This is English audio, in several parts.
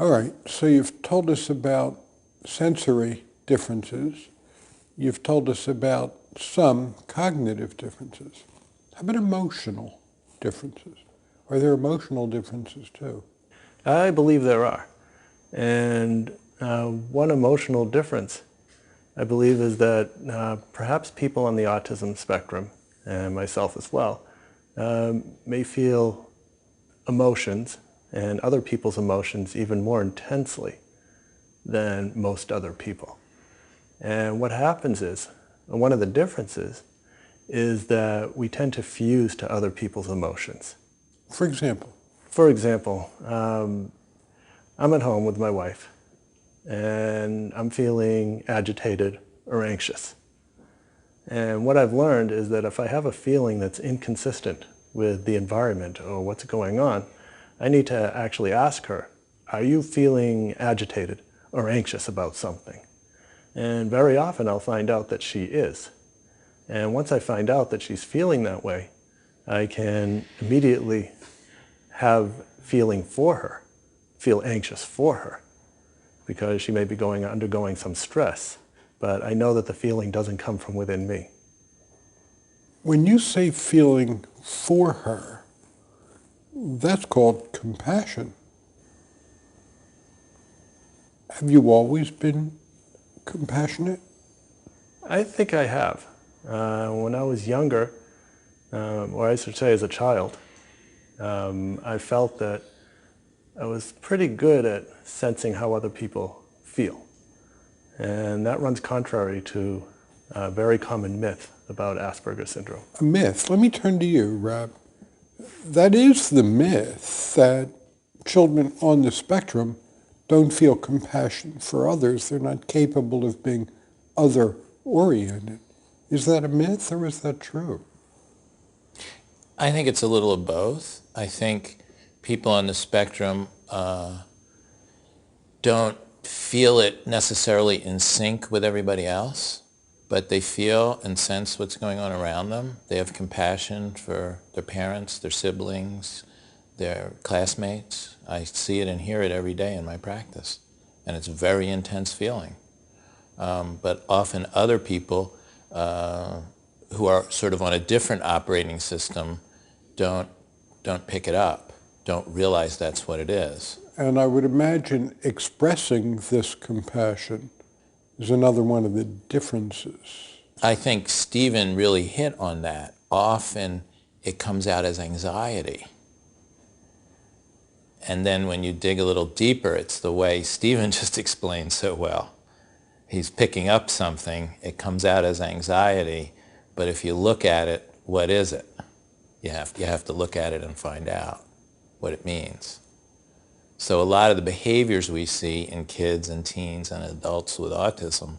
All right, so you've told us about sensory differences. You've told us about some cognitive differences. How about emotional differences? Are there emotional differences too? I believe there are. And one emotional difference, I believe, is that perhaps people on the autism spectrum, and myself as well, may feel emotions and other people's emotions even more intensely than most other people. And what happens is, one of the differences is that we tend to fuse to other people's emotions. For example? For example, I'm at home with my wife and I'm feeling agitated or anxious. And what I've learned is that if I have a feeling that's inconsistent with the environment or what's going on, I need to actually ask her, are you feeling agitated or anxious about something? And very often I'll find out that she is. And once I find out that she's feeling that way, I can immediately have feeling for her, feel anxious for her, because she may be undergoing some stress, but I know that the feeling doesn't come from within me. When you say feeling for her, that's called compassion. Have you always been compassionate? I think I have. When I was younger, or I should say as a child, I felt that I was pretty good at sensing how other people feel. And that runs contrary to a very common myth about Asperger's syndrome. A myth. Let me turn to you, Rob. That is the myth that children on the spectrum don't feel compassion for others. They're not capable of being other-oriented. Is that a myth or is that true? I think it's a little of both. I think people on the spectrum don't feel it necessarily in sync with everybody else, but they feel and sense what's going on around them. They have compassion for their parents, their siblings, their classmates. I see it and hear it every day in my practice, and it's a very intense feeling. But often other people who are sort of on a different operating system don't pick it up, don't realize that's what it is. And I would imagine expressing this compassion is another one of the differences. I think Stephen really hit on that. Often it comes out as anxiety. And then when you dig a little deeper, it's the way Stephen just explained so well. He's picking up something, it comes out as anxiety, but if you look at it, what is it? You have to look at it and find out what it means. So a lot of the behaviors we see in kids and teens and adults with autism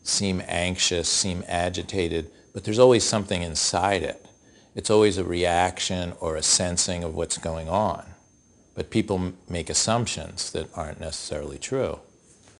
seem anxious, seem agitated, but there's always something inside it. It's always a reaction or a sensing of what's going on. But people make assumptions that aren't necessarily true.